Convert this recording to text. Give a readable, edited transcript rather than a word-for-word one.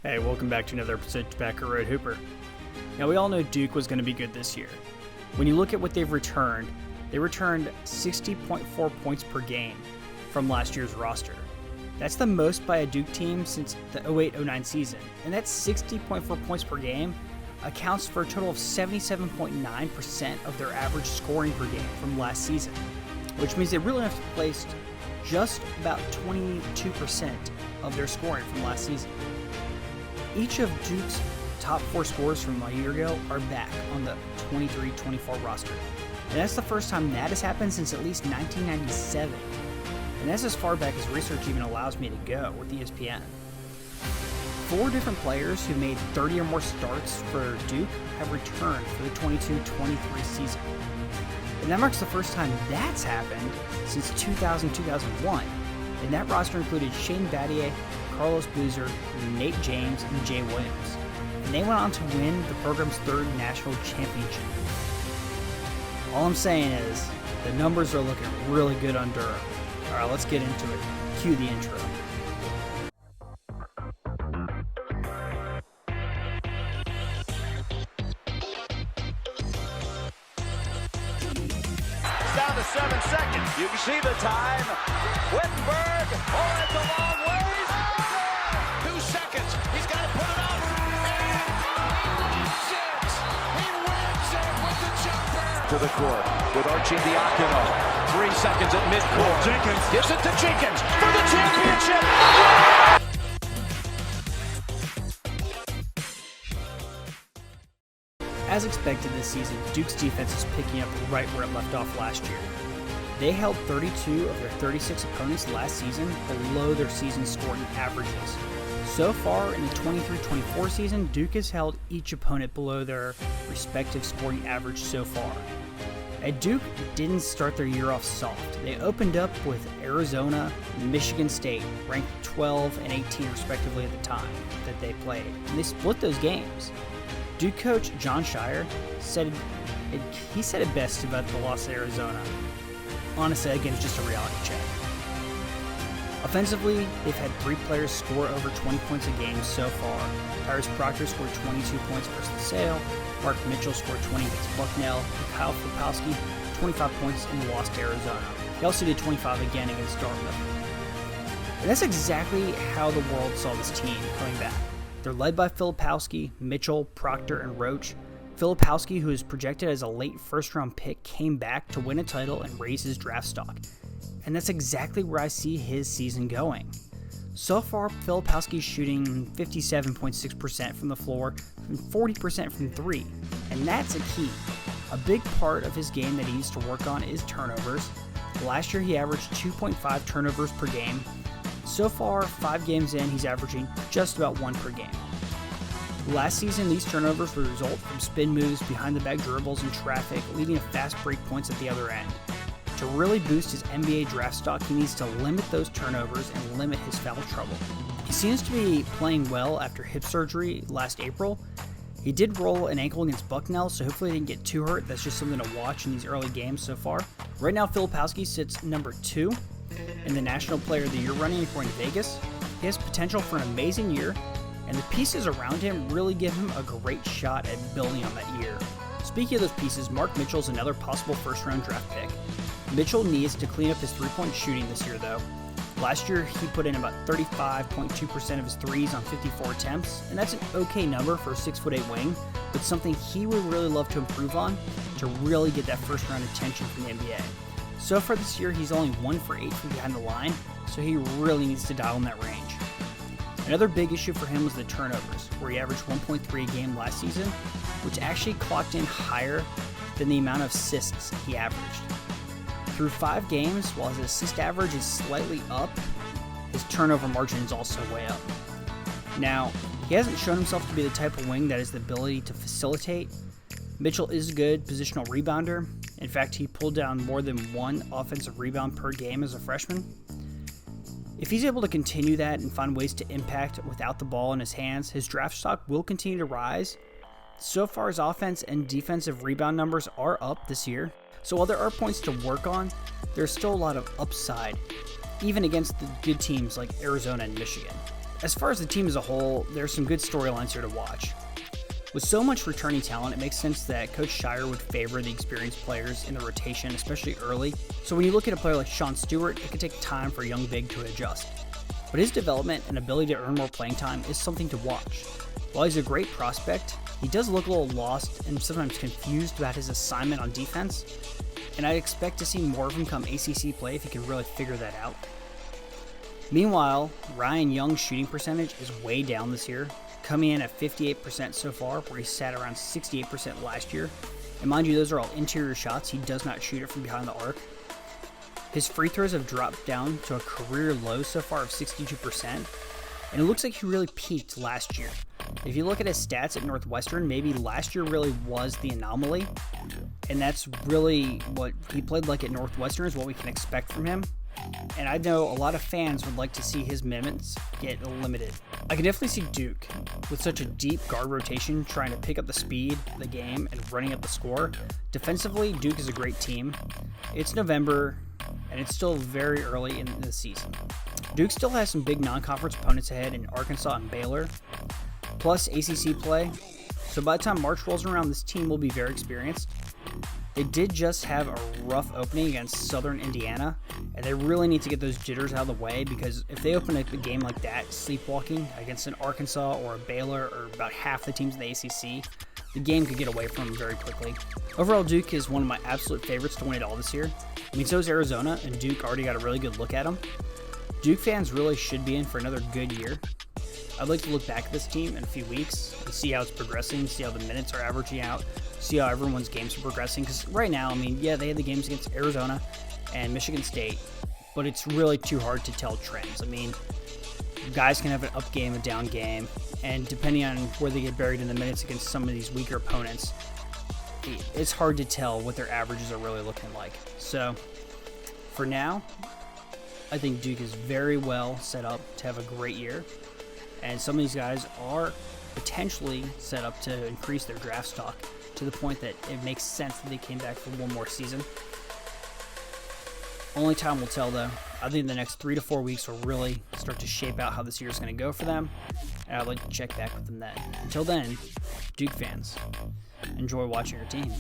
Hey, welcome back to another episode of Tobacco Road Hooper. Now, we all know Duke was going to be good this year. When you look at what they've returned, they returned 60.4 points per game from last year's roster. That's the most by a Duke team since the 08-09 season, and that 60.4 points per game accounts for a total of 77.9% of their average scoring per game from last season, which means they really have placed just about 22% of their scoring from last season. Each of Duke's top 4 scorers from a year ago are back on the 23-24 roster. And that's the first time that has happened since at least 1997. And that's as far back as research even allows me to go with ESPN. 4 different players who made 30 or more starts for Duke have returned for the 22-23 season. And that marks the first time that's happened since 2000-2001. And that roster included Shane Battier, Carlos Boozer, Nate James, and Jay Williams. And they went on to win the program's 3rd national championship. All I'm saying is, the numbers are looking really good on Durham. Alright, let's get into it. Cue the intro. Down to 7 seconds. You can see the time. Wittenberg. Oh, it's a long ways. 2 seconds. He's got to put it up. And he wins it with the jumper. To the court with Archie Diacono. 3 seconds at midcourt. Jenkins gives it to Jenkins for the championship. As expected this season, Duke's defense is picking up right where it left off last year. They held 32 of their 36 opponents last season below their season scoring averages. So far in the 23-24 season, Duke has held each opponent below their respective scoring average so far. And Duke didn't start their year off soft. They opened up with Arizona and Michigan State, ranked 12 and 18 respectively at the time that they played, and they split those games. Duke coach Jon Scheyer said it best about the loss to Arizona. Honestly, again, it's just a reality check. Offensively, they've had 3 players score over 20 points a game so far. Tyrese Proctor scored 22 points versus Sale, Mark Mitchell scored 20 against Bucknell, and Kyle Filipowski 25 points in the loss to Arizona. He also did 25 again against Dartmouth. And that's exactly how the world saw this team coming back. They're led by Filipowski, Mitchell, Proctor, and Roach. Filipowski, who is projected as a late first-round pick, came back to win a title and raise his draft stock. And that's exactly where I see his season going. So far, Filipowski's shooting 57.6% from the floor and 40% from 3. And that's a key. A big part of his game that he needs to work on is turnovers. Last year, he averaged 2.5 turnovers per game. So far, 5 games in, he's averaging just about 1 per game. Last season, these turnovers would result from spin moves, behind-the-back dribbles, and traffic, leading to fast break points at the other end. To really boost his NBA draft stock, he needs to limit those turnovers and limit his foul trouble. He seems to be playing well after hip surgery last April. He did roll an ankle against Bucknell, so hopefully he didn't get too hurt. That's just something to watch in these early games so far. Right now, Filipowski sits number 2 in the National Player of the Year running according to Vegas. He has potential for an amazing year, and the pieces around him really give him a great shot at building on that year. Speaking of those pieces, Mark Mitchell is another possible first-round draft pick. Mitchell needs to clean up his three-point shooting this year, though. Last year, he put in about 35.2% of his threes on 54 attempts, and that's an okay number for a 6'8" wing, but something he would really love to improve on to really get that first-round attention from the NBA. So far this year, he's only 1 for 8 from behind the line, so he really needs to dial in that range. Another big issue for him was the turnovers, where he averaged 1.3 a game last season, which actually clocked in higher than the amount of assists he averaged. Through 5 games, while his assist average is slightly up, his turnover margin is also way up. Now, he hasn't shown himself to be the type of wing that has the ability to facilitate. Mitchell is a good positional rebounder. In fact, he pulled down more than 1 offensive rebound per game as a freshman. If he's able to continue that and find ways to impact without the ball in his hands, his draft stock will continue to rise. So far, his offense and defensive rebound numbers are up this year. So while there are points to work on, there's still a lot of upside, even against the good teams like Arizona and Michigan. As far as the team as a whole, there's some good storylines here to watch. With so much returning talent, it makes sense that Coach Scheyer would favor the experienced players in the rotation, especially early. So when you look at a player like Sean Stewart, it could take time for a young big to adjust. But his development and ability to earn more playing time is something to watch. While he's a great prospect, he does look a little lost and sometimes confused about his assignment on defense, and I'd expect to see more of him come ACC play if he can really figure that out. Meanwhile, Ryan Young's shooting percentage is way down this year, coming in at 58% so far, where he sat around 68% last year. And mind you, those are all interior shots. He does not shoot it from behind the arc. His free throws have dropped down to a career low so far of 62%, and it looks like he really peaked last year. If you look at his stats at Northwestern, maybe last year really was the anomaly, and that's really what he played like at Northwestern is what we can expect from him. And I know a lot of fans would like to see his minutes get limited. I can definitely see Duke, with such a deep guard rotation, trying to pick up the speed of the game and running up the score. Defensively, Duke is a great team. It's November, and it's still very early in the season. Duke still has some big non-conference opponents ahead in Arkansas and Baylor, plus ACC play. So by the time March rolls around, this team will be very experienced. They did just have a rough opening against Southern Indiana, and they really need to get those jitters out of the way, because if they open up a game like that, sleepwalking against an Arkansas or a Baylor or about half the teams in the ACC, the game could get away from them very quickly. Overall, Duke is one of my absolute favorites to win it all this year. I mean, so is Arizona, and Duke already got a really good look at them. Duke fans really should be in for another good year. I'd like to look back at this team in a few weeks and see how it's progressing, see how the minutes are averaging out, see how everyone's games are progressing. Because right now, I mean, yeah, they had the games against Arizona and Michigan State, but it's really too hard to tell trends. I mean, guys can have an up game, a down game, and depending on where they get buried in the minutes against some of these weaker opponents, it's hard to tell what their averages are really looking like. So, for now, I think Duke is very well set up to have a great year. And some of these guys are potentially set up to increase their draft stock to the point that it makes sense that they came back for one more season. Only time will tell, though. I think the next 3 to 4 weeks will really start to shape out how this year is going to go for them, and I'd like to check back with them then. Until then, Duke fans, enjoy watching your team.